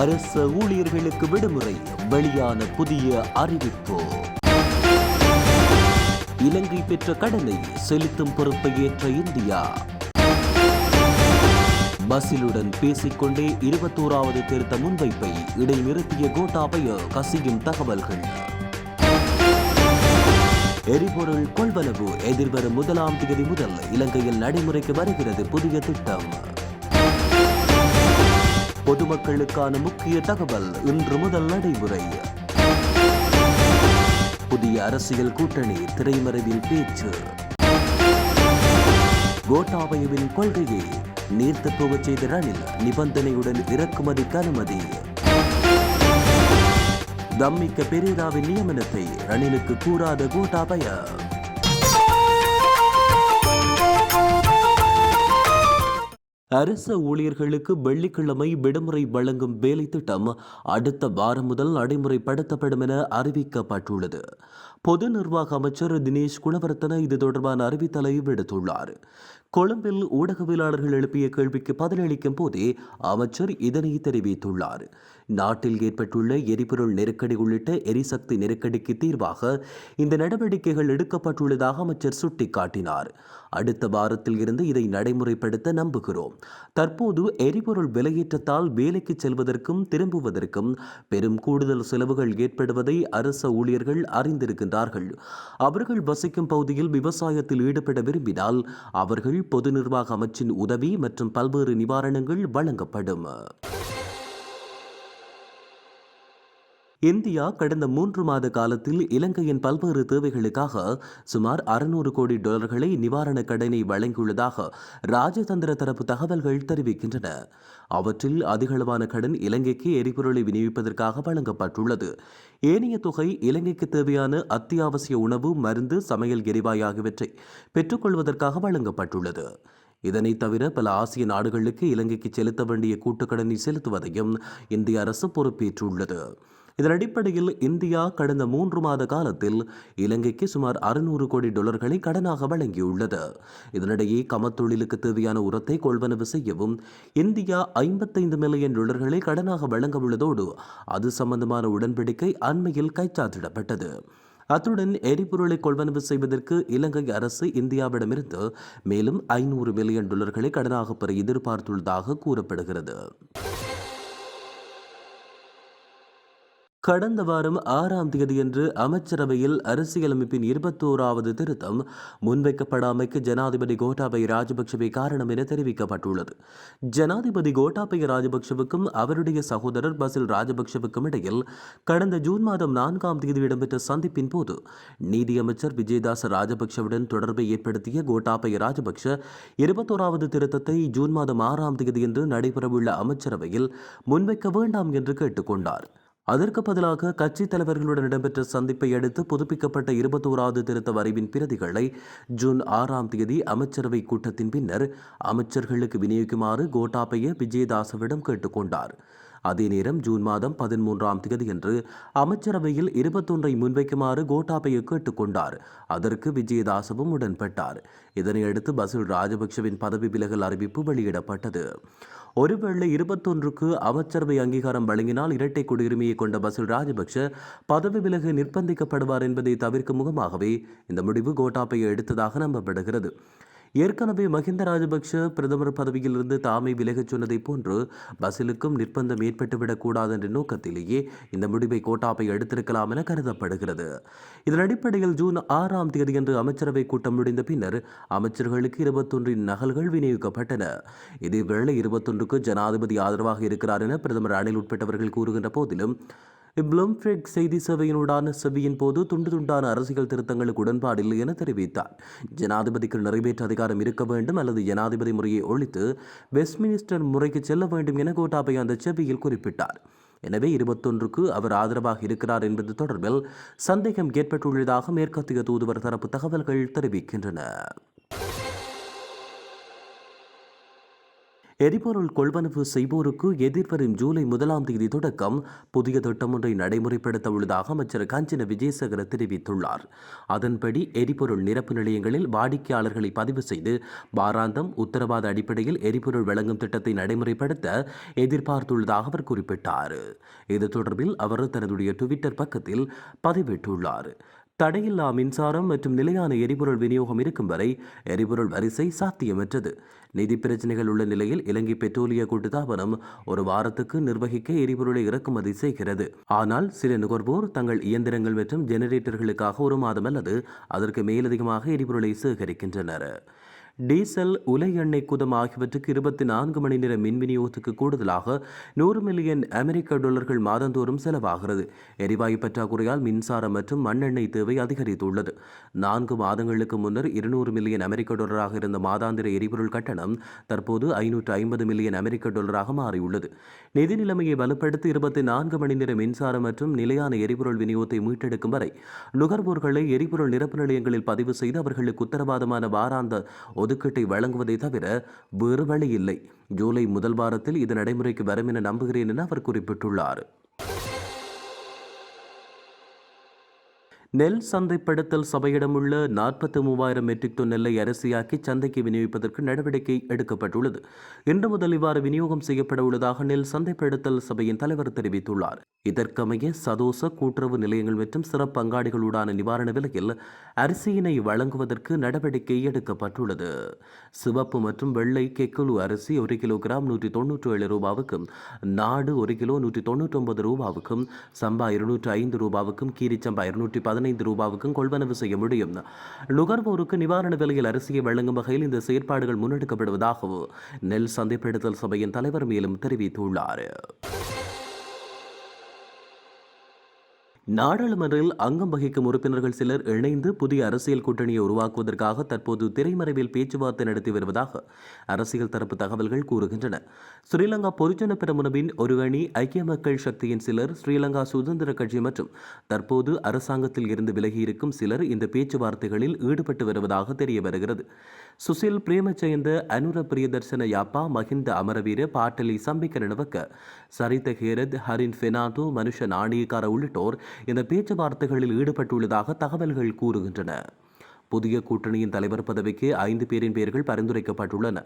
அரசு ஊழியர்களுக்கு விடுமுறை, வெளியான புதிய அறிவிப்பு. இலங்கை பெற்ற கடனை செலுத்தும் பொறுப்பை ஏற்ற இந்தியா. பசிலுடன் பேசிக்கொண்டே 21வது திருத்த முன்வைப்பை இடைநிறுத்திய கோட்டாபய கசியும் தகவல்கள். எரிபொருள் கொள்வனவு எதிர்வரும் 1ஆம் தேதி முதல் இலங்கையில் நடைமுறைக்கு வருகிறது புதிய திட்டம். பொதுமக்களுக்கான முக்கிய தகவல் இன்று முதல் நடைமுறை. புதிய அரசியல் கூட்டணி திரைமறைவில் பேச்சு. கோட்டாபயவின் கொள்கையை நீர்த்து போகச் செய்த ரணில் நிபந்தனையுடன் இறக்குமதிக்கு அனுமதி. தம்மிக்க பெரேராவின் நியமனத்தை ரணிலுக்கு கூறாத கோட்டாபய. அரச ஊழியர்களுக்கு வெள்ளிக்கிழமை விடுமுறை வழங்கும் வேலை திட்டம் அடுத்த வாரம் முதல் நடைமுறைப்படுத்தப்படும் என அறிவிக்கப்பட்டுள்ளது. பொது நிர்வாக அமைச்சர் தினேஷ் குணவர்த்தன இது தொடர்பான அறிவித்தலை விடுத்துள்ளார். கொழும்பில் ஊடகவியலாளர்கள் எழுப்பிய கேள்விக்கு பதிலளிக்கும் போதே அமைச்சர் இதனை தெரிவித்துள்ளார். நாட்டில் ஏற்பட்டுள்ள எரிபொருள் நெருக்கடி உள்ளிட்ட எரிசக்தி நெருக்கடிக்கு தீர்வாக இந்த நடவடிக்கைகள் எடுக்கப்பட்டுள்ளதாக அமைச்சர் சுட்டிக்காட்டினார். அடுத்த வாரத்தில் இருந்து இதை நடைமுறைப்படுத்த நம்புகிறோம். தற்போது எரிபொருள் விலையேற்றத்தால் வேலைக்கு செல்வதற்கும் திரும்புவதற்கும் பெரும் கூடுதல் செலவுகள் ஏற்படுவதை அரச ஊழியர்கள் அறிந்திருக்கின்றார்கள். அவர்கள் வசிக்கும் பகுதியில் விவசாயத்தில் ஈடுபட விரும்பினால் அவர்கள் பொது நிர்வாக அமைச்சின் உதவி மற்றும் பல்வேறு நிவாரணங்கள் வழங்கப்படும். இந்தியா கடந்த 3 மாத காலத்தில் இலங்கையின் பல்வேறு தேவைகளுக்காக சுமார் 600 கோடி டாலர்களை நிவாரண கடனை வழங்கியுள்ளதாக ராஜதந்திர தரப்பு தகவல்கள் தெரிவிக்கின்றன. அவற்றில் அதிகளவான கடன் இலங்கைக்கு எரிபொருளை விநியோகிப்பதற்காக வழங்கப்பட்டுள்ளது. ஏனைய தொகை இலங்கைக்கு தேவையான அத்தியாவசிய உணவு, மருந்து, சமையல் எரிவாயு ஆகியவற்றை பெற்றுக்கொள்வதற்காக வழங்கப்பட்டுள்ளது. இதனை தவிர பல ஆசிய நாடுகளுக்கு இலங்கைக்கு செலுத்த வேண்டிய கூட்டுக்கடனை செலுத்துவதையும் இந்திய அரசு பொறுப்பேற்றுள்ளது. இதன் அடிப்படையில் இந்தியா கடந்த 3 மாத காலத்தில் இலங்கைக்கு சுமார் 600 கோடி டாலர்களை கடனாக வழங்கியுள்ளது. இதனிடையே கமத்தொழிலுக்கு தேவையான உரத்தை கொள்வனவு செய்யவும் இந்தியா 55 மில்லியன் டாலர்களை கடனாக வழங்க உள்ளதோடு அது சம்பந்தமான உடன்படிக்கை அண்மையில் கைச்சாத்திடப்பட்டது. அத்துடன் எரிபொருளை கொள்வனவு செய்வதற்கு இலங்கை அரசு இந்தியாவிடமிருந்து மேலும் 500 மில்லியன் டாலர்களை கடனாக பெற எதிர்பார்த்துள்ளதாக கூறப்படுகிறது. கடந்த வாரம் 6ஆம் தேதியன்று அமைச்சரவையில் அரசியலமைப்பின் 21வது திருத்தம் முன்வைக்கப்படாமைக்கு ஜனாதிபதி கோட்டாபய ராஜபக்சவே காரணம் என தெரிவிக்கப்பட்டுள்ளது. ஜனாதிபதி கோட்டாபய ராஜபக்சவுக்கும் அவருடைய சகோதரர் பசில் ராஜபக்சவுக்கும் இடையில் கடந்த ஜூன் மாதம் 4ஆம் தேதி இடம்பெற்ற சந்திப்பின் போது நீதியமைச்சர் விஜயதாச ராஜபக்சவுடன் தொடர்பை ஏற்படுத்திய கோட்டாபய ராஜபக்ச 21வது திருத்தத்தை ஜூன் மாதம் 6ஆம் தேதியன்று நடைபெறவுள்ள அமைச்சரவையில் முன்வைக்க வேண்டாம் என்று கேட்டுக்கொண்டார். அதற்கு பதிலாக கட்சித் தலைவர்களுடன் இடம்பெற்ற சந்திப்பை அடுத்து புதுப்பிக்கப்பட்ட 21வது திருத்த வரைவின் பிரதிகளை ஜூன் 6ஆம் தேதி அமைச்சரவை கூட்டத்தின் பின்னர் அமைச்சர்களுக்கு விநியோகிக்குமாறு கோட்டாபய விஜயதாசவிடம் கேட்டுக்கொண்டார். அதே நேரம் ஜூன் மாதம் 13ஆம் தேதியன்று அமைச்சரவையில் 21ஐ முன்வைக்குமாறு கோட்டாபய கேட்டுக்கொண்டார். அதற்கு விஜயதாசவும் உடன்பட்டார். இதனையடுத்து பசில் ராஜபக்சவின் பதவி விலகல் அறிவிப்பு வெளியிடப்பட்டது. ஒருவேளை 21க்கு அமைச்சரவை அங்கீகாரம் வழங்கினால் இரட்டை குடியுரிமையை கொண்ட பசில் ராஜபக்ஷ பதவி விலக நிர்பந்திக்கப்படுவார் என்பதை தவிர்க்கும் முகமாகவே இந்த முடிவு கோட்டாபய எடுத்ததாக நம்பப்படுகிறது. ஏற்கனவே மஹிந்த ராஜபக்ஷ பிரதமர் பதவியிலிருந்து தாமே விலகச் சொன்னதை போன்று பசிலுக்கும் நிர்பந்தம் ஏற்பட்டுவிடக் கூடாது என்ற நோக்கத்திலேயே இந்த முடிவை கோட்டாபய எடுத்திருக்கலாம் என கருதப்படுகிறது. இதன் அடிப்படையில் ஜூன் 6ஆம் தேதியன்று அமைச்சரவை கூட்டம் முடிந்த பின்னர் அமைச்சர்களுக்கு 21 நகல்கள் விநியோகிக்கப்பட்டன. இதேவேளை 21க்கு ஜனாதிபதி ஆதரவாக இருக்கிறார் என பிரதமர் ரணில் உட்பட்டவர்கள் கூறுகின்ற போதிலும் ப்ளூம்ஃபெர்க் செய்தி சேவையினுடான செவியின் போது துண்டு துண்டான அரசியல் திருத்தங்களுக்கு உடன்பாடில்லை என தெரிவித்தார். ஜனாதிபதிக்கு நிறைவேற்ற அதிகாரம் இருக்க வேண்டும் அல்லது ஜனாதிபதி முறையை ஒழித்து வெஸ்ட்மினிஸ்டர் முறைக்கு செல்ல வேண்டும் என கோட்டாபய அந்த செவியில் குறிப்பிட்டார். எனவே 21க்கு அவர் ஆதரவாக இருக்கிறார் என்பது தொடர்பில் சந்தேகம் ஏற்பட்டுள்ளதாக மேற்கத்திய தூதுவர் தரப்பு தகவல்கள் தெரிவிக்கின்றன. எரிபொருள் கொள்வனவு செய்வோருக்கு எதிர்வரும் ஜூலை 1ஆம் தேதி தொடக்கம் புதிய திட்டம் ஒன்றை நடைமுறைப்படுத்த உள்ளதாக அமைச்சர் காஞ்சன விஜயசேகர தெரிவித்துள்ளார். அதன்படி எரிபொருள் நிரப்பு நிலையங்களில் வாடிக்கையாளர்களை பதிவு செய்து வாராந்தம் உத்தரவாத அடிப்படையில் எரிபொருள் வழங்கும் திட்டத்தை நடைமுறைப்படுத்த எதிர்பார்த்துள்ளதாக அவர் குறிப்பிட்டார். இது தொடர்பில் அவர் தனது ட்விட்டர் பக்கத்தில் பதிவிட்டுள்ளார். தடையில்லா மின்சாரம் மற்றும் நிலையான எரிபொருள் விநியோகம் இருக்கும் வரை எரிபொருள் வரிசை சாத்தியமற்றது. நிதி பிரச்சனைகள் உள்ள நிலையில் இலங்கை பெட்ரோலிய கூட்டுத்தாபனம் ஒரு வாரத்துக்கு நிர்வகிக்க எரிபொருளை இறக்குமதி செய்கிறது. ஆனால் சில நுகர்வோர் தங்கள் இயந்திரங்கள் மற்றும் ஜெனரேட்டர்களுக்காக ஒரு மாதம் அல்லது அதற்கு மேலதிகமாக எரிபொருளை சேகரிக்கின்றனர். டீசல், உலை எண்ணெய் குதம் ஆகியவற்றுக்கு 24 மணி நேர மின் விநியோகத்துக்கு கூடுதலாக 100 மில்லியன் அமெரிக்க டாலர்கள் மாதந்தோறும் செலவாகிறது. எரிவாயு பற்றாக்குறையால் மின்சாரம் மற்றும் மண்ணெண்ணெய் தேவை அதிகரித்துள்ளது. 4 மாதங்களுக்கு முன்னர் 200 மில்லியன் அமெரிக்க டாலராக இருந்த மாதாந்திர எரிபொருள் கட்டணம் தற்போது 550 மில்லியன் அமெரிக்க டாலராக மாறியுள்ளது. நிதி நிலைமையை வலுப்படுத்தி 24 மணி நேர மின்சாரம் மற்றும் நிலையான எரிபொருள் விநியோகத்தை மீட்டெடுக்கும் வரை நுகர்வோர்களை எரிபொருள் நிரப்பு நிலையங்களில் பதிவு செய்து அவர்களுக்கு உத்தரவாதமான வாராந்த ஒதுக்கீட்டை வழங்குவதை தவிர வேறு வழி இல்லை. ஜூலை 1 வாரத்தில் இது நடைமுறைக்கு வரும் என நம்புகிறேன் என அவர் குறிப்பிட்டுள்ளார். நெல் சந்தைப்படுத்தல் சபையிடமுள்ள 43,000 மெட்ரிக் டன் நெல்லை அரிசியாக்கி சந்தைக்கு விநியோகிப்பதற்கு நடவடிக்கை எடுக்கப்பட்டுள்ளது. இன்று முதல் இவ்வாறு விநியோகம் செய்யப்பட உள்ளதாக நெல் சந்தைப்படுத்தல் சபையின் தலைவர் தெரிவித்துள்ளார். இதற்கமைய சதோச கூட்டுறவு நிலையங்கள் மற்றும் சிறப்பு அங்காடிகளுடான நிவாரண விலையில் அரிசியினை வழங்குவதற்கு நடவடிக்கை எடுக்கப்பட்டுள்ளது. சிவப்பு மற்றும் வெள்ளை கெக்குலு அரிசி 1 கிலோகிராம் 197 ரூபாவுக்கும், நாடு 1 கிலோ 199 ரூபாவுக்கும், சம்பா 205 ரூபாவுக்கும், கீரிச்சம்பா 215 ரூபாவுக்கும் கொள்வனவு செய்ய முடியும். நுகர்வோருக்கு நிவாரண விலையில் அரிசியை வழங்கும் வகையில் இந்த செயற்பாடுகள் முன்னெடுக்கப்படுவதாகவும் நெல் சந்தைப்படுத்தல் சபையின் தலைவர் மேலும் தெரிவித்துள்ளார். நாடாளுமன்றில் அங்கம் வகிக்கும் உறுப்பினர்கள் சிலர் இணைந்து புதிய அரசியல் கூட்டணியை உருவாக்குவதற்காக தற்போது திரைமறைவில் பேச்சுவார்த்தை நடத்தி வருவதாக அரசியல் தரப்பு தகவல்கள் கூறுகின்றன. ஸ்ரீலங்கா பொதுஜன பெரமுனவின் ஒரு அணி, ஐக்கிய மக்கள் சக்தியின் சிலர், ஸ்ரீலங்கா சுதந்திர கட்சி மற்றும் தற்போது அரசாங்கத்தில் இருந்து விலகியிருக்கும் சிலர் இந்த பேச்சுவார்த்தைகளில் ஈடுபட்டு வருவதாக தெரிய வருகிறது. சுசில் பிரேமஜயந்த, அனுர பிரியதர்சன யாப்பா, மஹிந்த அமரவீர, பாட்டலி சம்பிக்க நினவக்க, சரித ஹேரத், ஹரின் பெர்னாண்டோ, மனுஷ நாணயக்கார உள்ளிட்டோர் இந்த பேச்சுவார்த்தைகளில் ஈடுபட்டுள்ளதாக தகவல்கள் கூறுகின்றன. புதிய கூட்டணியின் தலைவர் பதவிக்கு 5 பேரின் பெயர்கள் பரிந்துரைக்கப்பட்டுள்ளன.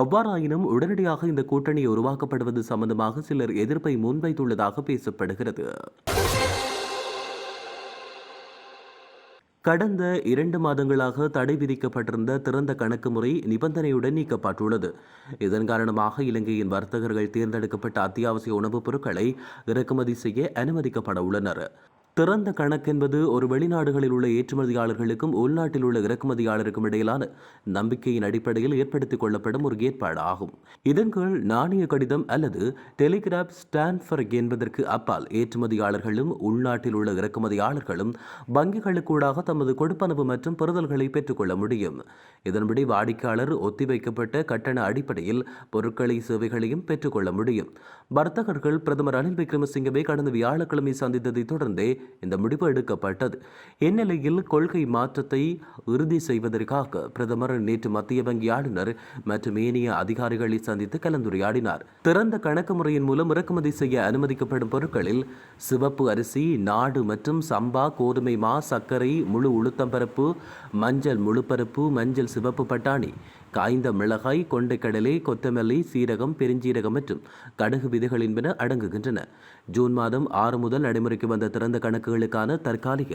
எவ்வாறாயினும் உடனடியாக இந்த கூட்டணி உருவாக்கப்படுவது சம்பந்தமாக சிலர் எதிர்ப்பை முன்வைத்துள்ளதாக பேசப்படுகிறது. கடந்த 2 மாதங்களாக தடை விதிக்கப்பட்டிருந்த திறந்த கணக்கு முறை நிபந்தனையுடன் நீக்கப்பட்டுள்ளது. இதன் காரணமாக இலங்கையின் வர்த்தகர்கள் தேர்ந்தெடுக்கப்பட்ட அத்தியாவசிய உணவுப் பொருட்களை இறக்குமதி செய்ய அனுமதிக்கப்பட உள்ளனர். திறந்த கணக்கு என்பது ஒரு வெளிநாடுகளில் உள்ள ஏற்றுமதியாளர்களுக்கும் உள்நாட்டில் உள்ள இறக்குமதியாளருக்கும் இடையிலான நம்பிக்கையின் அடிப்படையில் ஏற்படுத்திக் கொள்ளப்படும் ஒரு ஏற்பாடு ஆகும். இதன் கீழ் நாணய கடிதம் அல்லது டெலிகிராப் ஸ்டான்பர் என்பதற்கு அப்பால் ஏற்றுமதியாளர்களும் உள்நாட்டில் உள்ள இறக்குமதியாளர்களும் வங்கிகளுக்கூடாக தமது கொடுப்பனவு மற்றும் பெறுதல்களை பெற்றுக்கொள்ள முடியும். இதன்படி வாடிக்கையாளர் ஒத்திவைக்கப்பட்ட கட்டண அடிப்படையில் பொருட்களை சேவைகளையும் பெற்றுக்கொள்ள முடியும். வர்த்தகர்கள் பிரதமர் ரணில் விக்ரமசிங்கவை கடந்த வியாழக்கிழமை சந்தித்ததை தொடர்ந்தே இந்த முடிவு எடுக்கப்பட்டது. இந்நிலையில் கொள்கை மாற்றத்தை உறுதி செய்வதற்காக பிரதமர் நேற்று மத்திய வங்கி ஆளுநர் மற்றும் ஏனைய அதிகாரிகளை சந்தித்து கலந்துரையாடினார். திறந்த கணக்கு முறையின் மூலம் இறக்குமதி செய்ய அனுமதிக்கப்படும் பொருட்களில் சிவப்பு அரிசி, நாடு மற்றும் சம்பா, கோதுமை மா, சர்க்கரை, முழு உளுத்தம்பருப்பு, மஞ்சள் முழுப்பருப்பு, மஞ்சள் சிவப்பு பட்டாணி, காய்ந்த மிளகாய், கொண்டைக்கடலை, கொத்தமல்லி, சீரகம், பெருஞ்சீரகம் மற்றும் கடுகு விதைகள் என்பன அடங்குகின்றன. ஜூன் மாதம் 6 முதல் நடைமுறைக்கு வந்த திறந்த கணக்குகளுக்கான தற்காலிக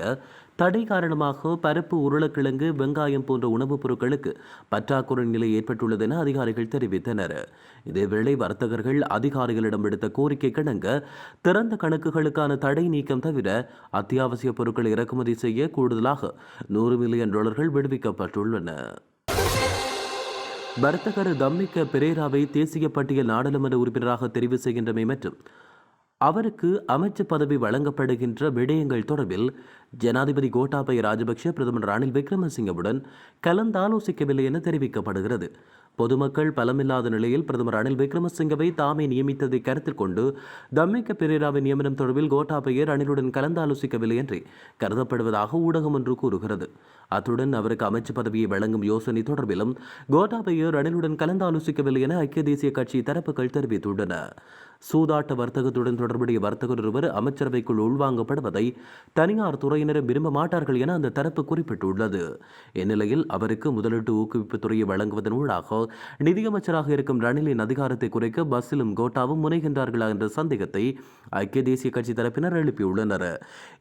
தடை காரணமாக பருப்பு, உருளைக்கிழங்கு, வெங்காயம் போன்ற உணவுப் பொருட்களுக்கு பற்றாக்குறை நிலை ஏற்பட்டுள்ளது என அதிகாரிகள் தெரிவித்தனர். இதேவேளை வர்த்தகர்கள் அதிகாரிகளிடம் விடுத்த கோரிக்கை கிணங்க திறந்த கணக்குகளுக்கான தடை நீக்கம் தவிர அத்தியாவசிய பொருட்களை இறக்குமதி செய்ய கூடுதலாக $100 மில்லியன் விடுவிக்கப்பட்டுள்ளன. வர்த்தகர் தம்மிக்க பெரேராவை தேசிய பட்டியல் நாடாளுமன்ற உறுப்பினராக தெரிவு செய்கின்றமை மற்றும் அவருக்கு அமைச்சு பதவி வழங்கப்படுகின்ற விடயங்கள் தொடர்பில் ஜனாதிபதி கோட்டாபய ராஜபக்ஷ பிரதமர் ரணில் விக்ரமசிங்கவுடன் கலந்தாலோசிக்கவில்லை என தெரிவிக்கப்படுகிறது. பொதுமக்கள் பலமில்லாத நிலையில் பிரதமர் ரணில் விக்ரமசிங்கவை தாமே நியமித்ததை கருத்தில் கொண்டு தம்மிக்க பெரேராவின் நியமனம் தொடர்பில் கோட்டாபய ரணிலுடன் கலந்தாலோசிக்கவில்லை என்று கருதப்படுவதாக ஊடகம் ஒன்று கூறுகிறது. அத்துடன் அவருக்கு அமைச்சு பதவியை வழங்கும் யோசனை தொடர்பிலும் கோட்டாபய ரணிலுடன் கலந்தாலோசிக்கவில்லை என ஐக்கிய தேசிய கட்சி தரப்புகள் தெரிவித்துள்ளன. சூதாட்ட வர்த்தகத்துடன் தொடர்புடைய வர்த்தகர் ஒருவர் அமைச்சரவைக்குள் உள்வாங்கப்படுவதை தனியார் துறையினரும் விரும்ப மாட்டார்கள் என அந்த தரப்பு குறிப்பிட்டுள்ளது. இந்நிலையில் அவருக்கு முதலீட்டு ஊக்குவிப்பு துறையை வழங்குவதன் ஊடாக நிதியமைச்சராக இருக்கும் ரணிலின் அதிகாரத்தை குறைக்க பஸ்ஸிலும் கோட்டாவும் முனைகின்றார்களா என்ற சந்தேகத்தை ஐக்கிய தேசிய கட்சி தரப்பினர் எழுப்பியுள்ளனர்.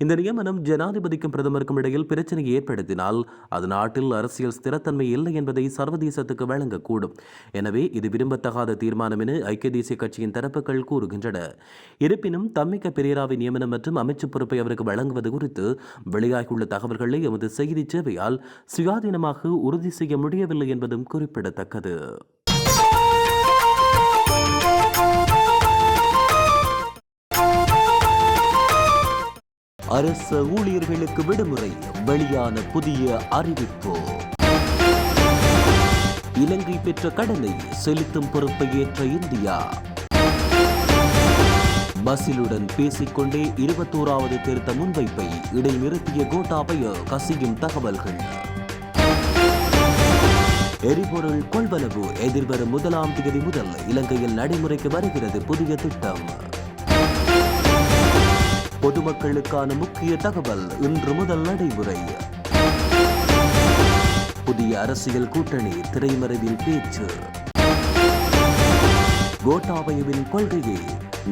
இந்த நியமனம் ஜனாதிபதிக்கும் பிரதமருக்கும் இடையில் பிரச்சனையை ஏற்படுத்தினால் அது நாட்டில் அரசியல் ஸ்திரத்தன்மை இல்லை என்பதை சர்வதேசத்துக்கு வழங்கக்கூடும். எனவே இது விரும்பத்தகாத தீர்மானம் என ஐக்கிய தேசிய கட்சியின் தரப்புகள் கூறுகின்றன. இருப்பினும் தம்மிக்க பெரேராவின் நியமனம் மற்றும் அமைச்சு பொறுப்பை அவருக்கு வழங்குவது குறித்து வெளியாகியுள்ள தகவல்களை எமது செய்தி சேவையால் சுயாதீனமாக உறுதி செய்ய முடியவில்லை என்பதும் குறிப்பிடத்தக்கது. அரசு ஊழியர்களுக்கு விடுமுறை, வெளியான புதிய அறிவிப்பு. இலங்கை பெற்ற கடனை செலுத்தும் பொறுப்பை ஏற்ற இந்தியா. பஸ்ஸிலுடன் பேசிக்கொண்டே 21வது திருத்த முன்வைப்பை இடைநிறுத்திய கோட்டாபய கசியும் தகவல்கள். எரிபொருள் கொள்வனவு எதிர்வரும் 1ஆம் தேதி முதல் இலங்கையில் நடைமுறைக்கு வருகிறது புதிய திட்டம். பொதுமக்களுக்கான முக்கிய தகவல் இன்று முதல் நடைமுறை. புதிய அரசியல் கூட்டணி திரைமறைவில் பேச்சு. கோட்டாபயவின் கொள்கையை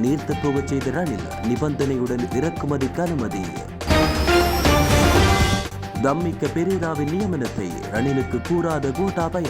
நீர்த்து போகச் செய்த ரணில் நிபந்தனையுடன் இறக்குமதிக்கு அனுமதி. தம்மிக்க பெரேராவின் நியமனத்தை ரணிலுக்கு கூறாத கோட்டாபய.